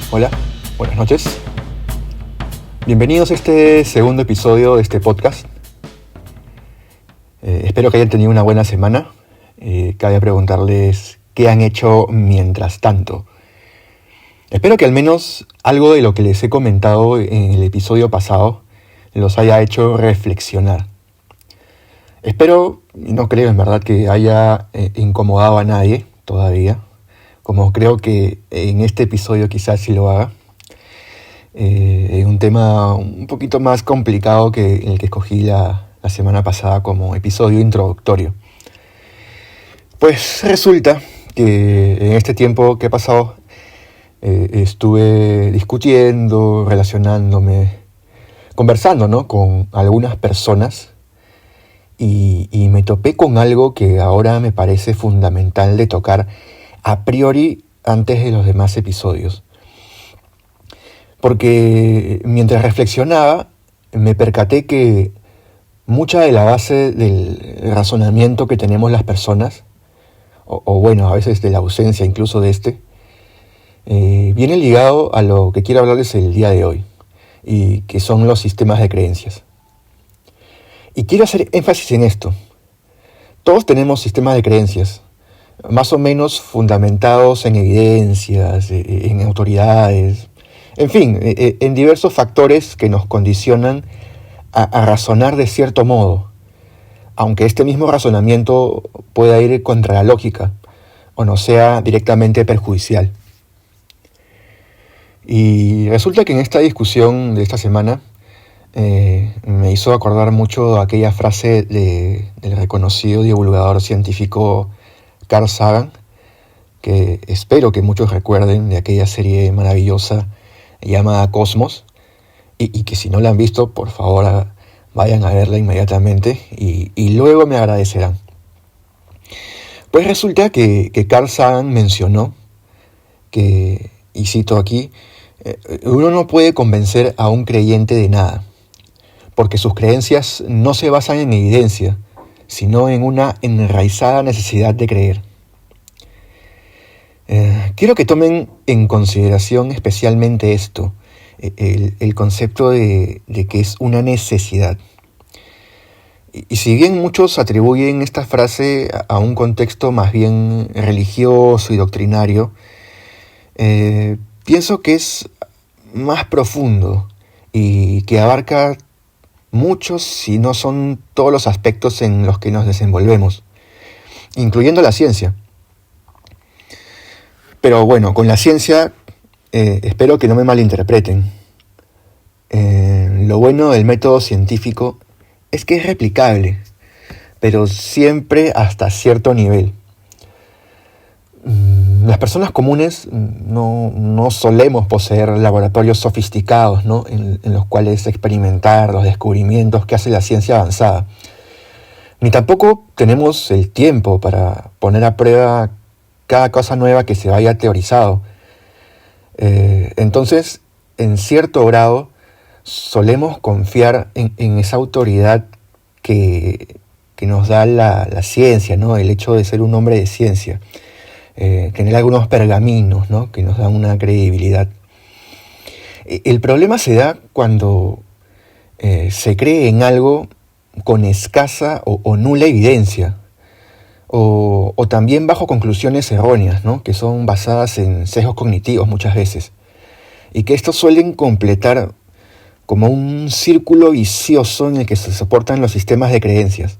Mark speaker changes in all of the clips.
Speaker 1: Hola, buenas noches. Bienvenidos a este segundo episodio de este podcast. Espero que hayan tenido una buena semana. Cabe preguntarles qué han hecho mientras tanto. Espero que al menos algo de lo que les he comentado en el episodio pasado los haya hecho reflexionar. Espero, y no creo en verdad que haya incomodado a nadie todavía, como creo que en este episodio quizás sí lo haga. Un tema un poquito más complicado que el que escogí la semana pasada como episodio introductorio. Pues resulta que en este tiempo que he pasado estuve discutiendo, relacionándome, conversando, ¿no?, con algunas personas y me topé con algo que ahora me parece fundamental de tocar a priori antes de los demás episodios. Porque mientras reflexionaba, me percaté que mucha de la base del razonamiento que tenemos las personas, o bueno, a veces de la ausencia incluso de viene ligado a lo que quiero hablarles el día de hoy, y que son los sistemas de creencias. Y quiero hacer énfasis en esto. Todos tenemos sistemas de creencias, más o menos fundamentados en evidencias, en autoridades, en fin, en diversos factores que nos condicionan a razonar de cierto modo, aunque este mismo razonamiento pueda ir contra la lógica o no sea directamente perjudicial. Y resulta que en esta discusión de esta semana me hizo acordar mucho aquella frase del reconocido divulgador científico Carl Sagan, que espero que muchos recuerden, de aquella serie maravillosa llamada Cosmos, y que si no la han visto, por favor vayan a verla inmediatamente y luego me agradecerán. Pues resulta que Carl Sagan mencionó que, y cito aquí, uno no puede convencer a un creyente de nada, porque sus creencias no se basan en evidencia, sino en una enraizada necesidad de creer. Quiero que tomen en consideración especialmente esto, el concepto de que es una necesidad. Y si bien muchos atribuyen esta frase a un contexto más bien religioso y doctrinario, pienso que es más profundo y que abarca muchos, si no son todos los aspectos en los que nos desenvolvemos, incluyendo la ciencia. Pero bueno, con la ciencia espero que no me malinterpreten. Lo bueno del método científico es que es replicable, pero siempre hasta cierto nivel. Las personas comunes no solemos poseer laboratorios sofisticados, ¿no?, en los cuales experimentar los descubrimientos que hace la ciencia avanzada. Ni tampoco tenemos el tiempo para poner a prueba cada cosa nueva que se haya teorizado. Entonces, en cierto grado, solemos confiar en esa autoridad que nos da la ciencia, ¿no?, el hecho de ser un hombre de ciencia. Tener algunos pergaminos, ¿no?, que nos dan una credibilidad. El problema se da cuando se cree en algo con escasa o nula evidencia, o también bajo conclusiones erróneas, ¿no?, que son basadas en sesgos cognitivos muchas veces, y que estos suelen completar como un círculo vicioso en el que se soportan los sistemas de creencias.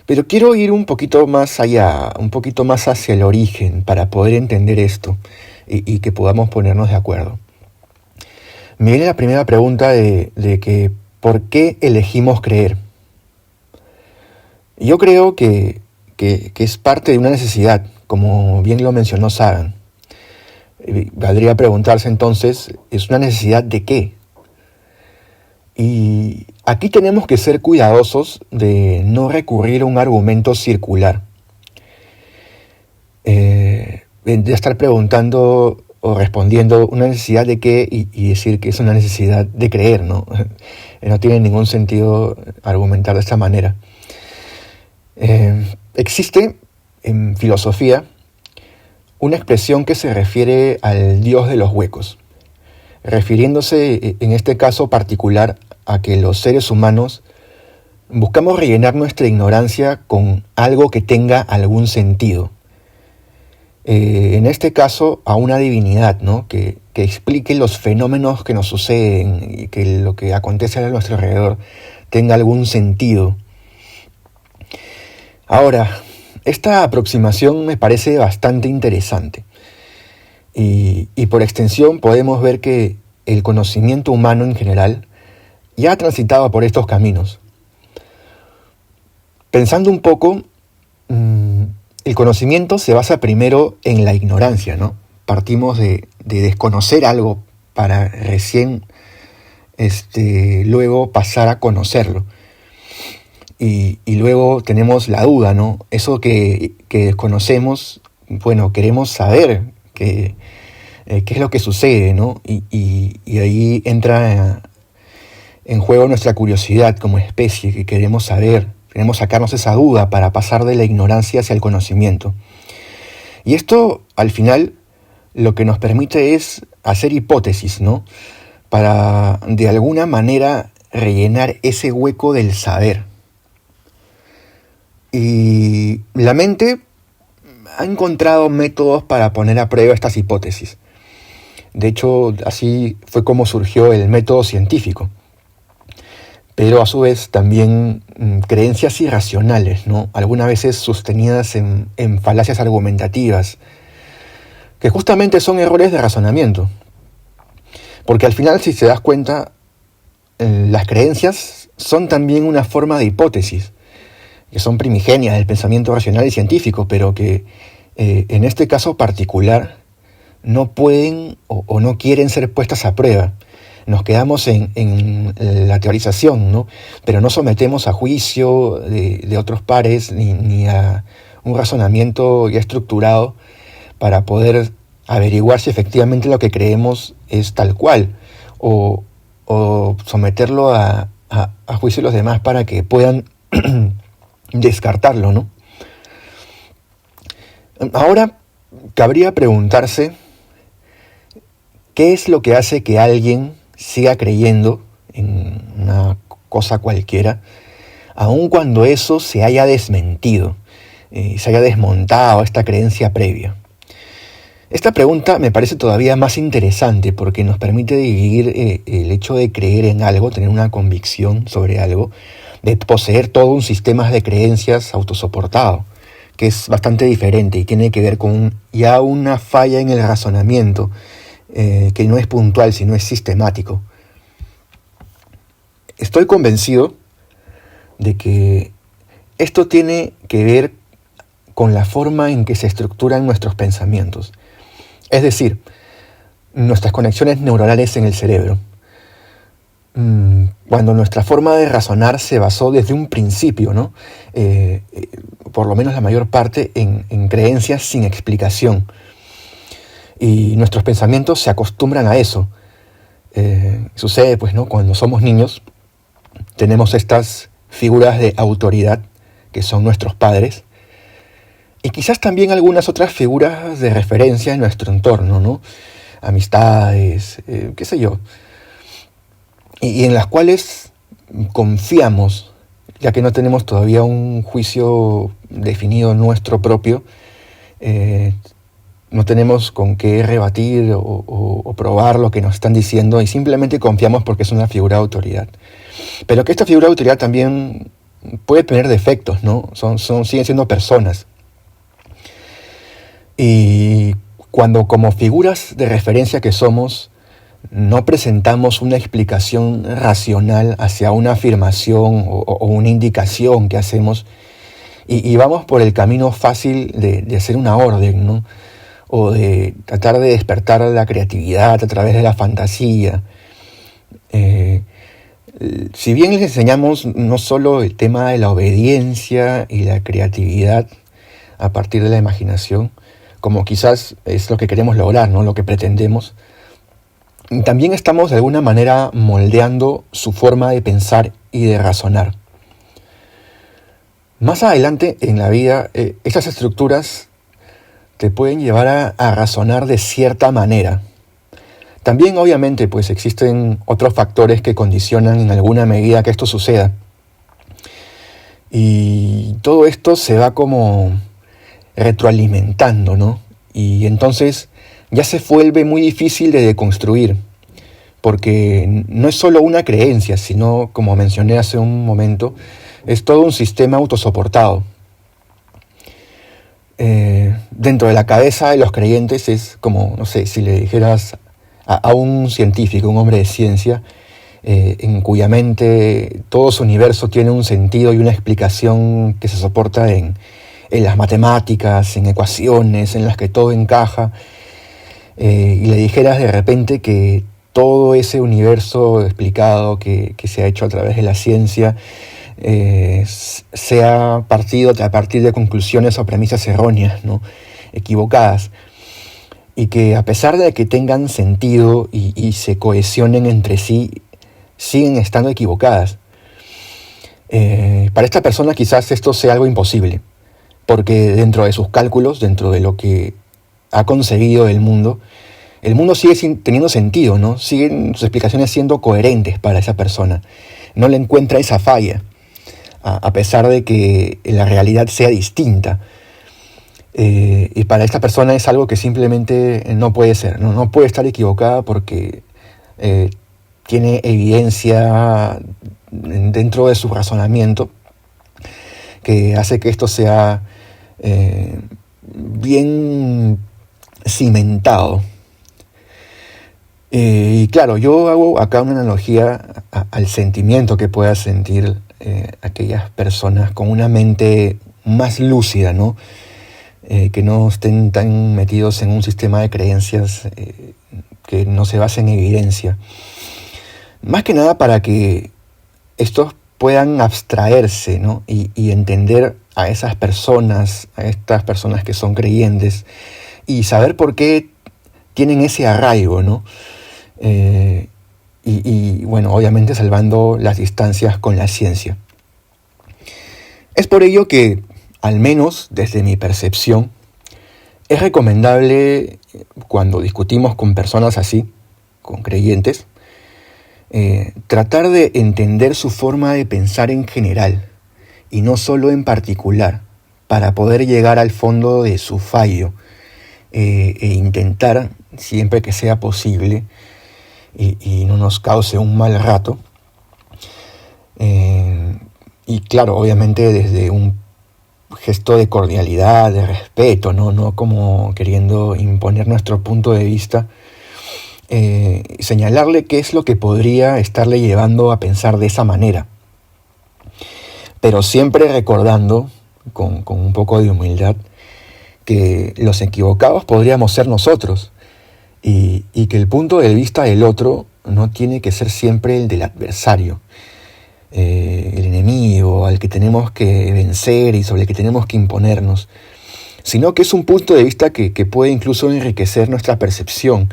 Speaker 1: Pero quiero ir un poquito más allá, un poquito más hacia el origen para poder entender esto y que podamos ponernos de acuerdo. Me viene la primera pregunta de que ¿por qué elegimos creer? Yo creo que es parte de una necesidad, como bien lo mencionó Sagan. Valdría preguntarse entonces, ¿es una necesidad de qué? Y aquí tenemos que ser cuidadosos de no recurrir a un argumento circular. De estar preguntando o respondiendo una necesidad de qué y decir que es una necesidad de creer, ¿no? No tiene ningún sentido argumentar de esta manera. Existe en filosofía una expresión que se refiere al Dios de los huecos, refiriéndose en este caso particular a que los seres humanos buscamos rellenar nuestra ignorancia con algo que tenga algún sentido. En este caso, a una divinidad, ¿no? que explique los fenómenos que nos suceden y que lo que acontece a nuestro alrededor tenga algún sentido. Ahora, esta aproximación me parece bastante interesante y por extensión podemos ver que el conocimiento humano en general ya ha transitado por estos caminos. Pensando un poco, el conocimiento se basa primero en la ignorancia, ¿no? Partimos de desconocer algo para recién luego pasar a conocerlo. Y luego tenemos la duda, ¿no? Eso que desconocemos, bueno, queremos saber qué es lo que sucede, ¿no? Y ahí entra en juego nuestra curiosidad como especie, que queremos saber, queremos sacarnos esa duda para pasar de la ignorancia hacia el conocimiento. Y esto, al final, lo que nos permite es hacer hipótesis, ¿no? Para, de alguna manera, rellenar ese hueco del saber. Y la mente ha encontrado métodos para poner a prueba estas hipótesis. De hecho, así fue como surgió el método científico. Pero a su vez también creencias irracionales, ¿no? Algunas veces sostenidas en falacias argumentativas, que justamente son errores de razonamiento. Porque al final, si te das cuenta, las creencias son también una forma de hipótesis, que son primigenias del pensamiento racional y científico, pero que en este caso particular no pueden o no quieren ser puestas a prueba. Nos quedamos en la teorización, ¿no? Pero no sometemos a juicio de otros pares ni a un razonamiento ya estructurado para poder averiguar si efectivamente lo que creemos es tal cual o someterlo a juicio de los demás para que puedan descartarlo, ¿no? Ahora, cabría preguntarse qué es lo que hace que alguien siga creyendo en una cosa cualquiera, aun cuando eso se haya desmentido, se haya desmontado esta creencia previa. Esta pregunta me parece todavía más interesante porque nos permite dividir el hecho de creer en algo, tener una convicción sobre algo, de poseer todo un sistema de creencias autosoportado, que es bastante diferente y tiene que ver con ya una falla en el razonamiento, que no es puntual, sino es sistemático. Estoy convencido de que esto tiene que ver con la forma en que se estructuran nuestros pensamientos, es decir, nuestras conexiones neuronales en el cerebro. Cuando nuestra forma de razonar se basó desde un principio, ¿no? Por lo menos la mayor parte en creencias sin explicación. Y nuestros pensamientos se acostumbran a eso. Sucede, pues, ¿no? Cuando somos niños, tenemos estas figuras de autoridad, que son nuestros padres, y quizás también algunas otras figuras de referencia en nuestro entorno, ¿no? Amistades, qué sé yo. Y en las cuales confiamos, ya que no tenemos todavía un juicio definido nuestro propio, no tenemos con qué rebatir o probar lo que nos están diciendo y simplemente confiamos porque es una figura de autoridad. Pero que esta figura de autoridad también puede tener defectos, ¿no? Siguen siendo personas. Y cuando como figuras de referencia que somos, no presentamos una explicación racional hacia una afirmación o una indicación que hacemos y vamos por el camino fácil de hacer una orden, ¿no? O de tratar de despertar la creatividad a través de la fantasía. Si bien les enseñamos no solo el tema de la obediencia y la creatividad a partir de la imaginación, como quizás es lo que queremos lograr, ¿no? Lo que pretendemos, también estamos de alguna manera moldeando su forma de pensar y de razonar. Más adelante en la vida, estas estructuras te pueden llevar a razonar de cierta manera. También obviamente pues existen otros factores que condicionan en alguna medida que esto suceda. Y todo esto se va como retroalimentando, ¿no? Y entonces ya se vuelve muy difícil de deconstruir, porque no es solo una creencia, sino, como mencioné hace un momento, es todo un sistema autosoportado. Dentro de la cabeza de los creyentes es como, no sé, si le dijeras a un científico, un hombre de ciencia, en cuya mente todo su universo tiene un sentido y una explicación que se soporta en las matemáticas, en ecuaciones, en las que todo encaja, y le dijeras de repente que todo ese universo explicado que se ha hecho a través de la ciencia se ha partido a partir de conclusiones o premisas erróneas, ¿no? Equivocadas, y que a pesar de que tengan sentido y se cohesionen entre sí, siguen estando equivocadas. Para esta persona quizás esto sea algo imposible, porque dentro de sus cálculos, dentro de lo que ha concebido del mundo, el mundo sigue teniendo sentido, ¿no? Siguen sus explicaciones siendo coherentes para esa persona. No le encuentra esa falla, a pesar de que la realidad sea distinta. Y para esta persona es algo que simplemente no puede ser, ¿no? No puede estar equivocada porque tiene evidencia dentro de su razonamiento que hace que esto sea bien cimentado. Y claro, yo hago acá una analogía al sentimiento que puedan sentir aquellas personas con una mente más lúcida, ¿no? Que no estén tan metidos en un sistema de creencias que no se basa en evidencia. Más que nada para que estos puedan abstraerse, ¿no? y entender a esas personas, a estas personas que son creyentes, y saber por qué tienen ese arraigo, ¿no? Y bueno, obviamente salvando las distancias con la ciencia. Es por ello que, al menos desde mi percepción, es recomendable, cuando discutimos con personas así, con creyentes, tratar de entender su forma de pensar en general y no solo en particular, para poder llegar al fondo de su fallo e intentar, siempre que sea posible y no nos cause un mal rato, y claro, obviamente desde un gesto de cordialidad, de respeto, no como queriendo imponer nuestro punto de vista, señalarle qué es lo que podría estarle llevando a pensar de esa manera, pero siempre recordando con un poco de humildad que los equivocados podríamos ser nosotros, y que el punto de vista del otro no tiene que ser siempre el del adversario, el enemigo al que tenemos que vencer y sobre el que tenemos que imponernos, sino que es un punto de vista que puede incluso enriquecer nuestra percepción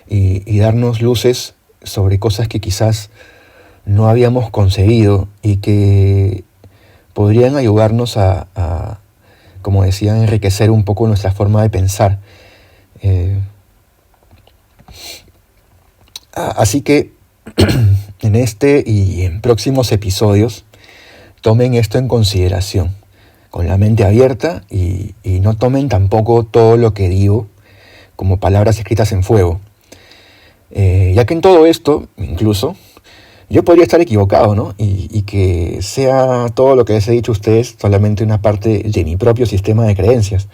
Speaker 1: y darnos luces sobre cosas que quizás no habíamos concebido y que podrían ayudarnos a como decía, enriquecer un poco nuestra forma de pensar. Así que en este y en próximos episodios tomen esto en consideración, con la mente abierta, y no tomen tampoco todo lo que digo como palabras escritas en fuego. Ya que en todo esto, incluso, yo podría estar equivocado, ¿no? Y que sea todo lo que les he dicho a ustedes solamente una parte de mi propio sistema de creencias.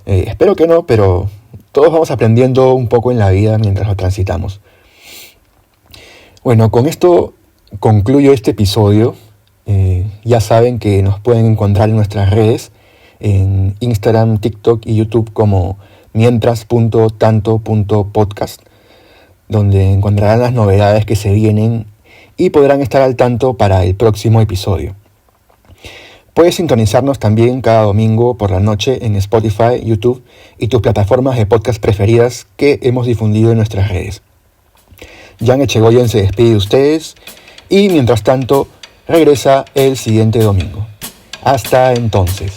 Speaker 1: Espero que no, pero todos vamos aprendiendo un poco en la vida mientras lo transitamos. Bueno, con esto concluyo este episodio. Ya saben que nos pueden encontrar en nuestras redes, en Instagram, TikTok y YouTube como mientras.tanto.podcast, donde encontrarán las novedades que se vienen y podrán estar al tanto para el próximo episodio. Puedes sintonizarnos también cada domingo por la noche en Spotify, YouTube y tus plataformas de podcast preferidas que hemos difundido en nuestras redes. Jan Echegoyen se despide de ustedes y mientras tanto regresa el siguiente domingo. Hasta entonces.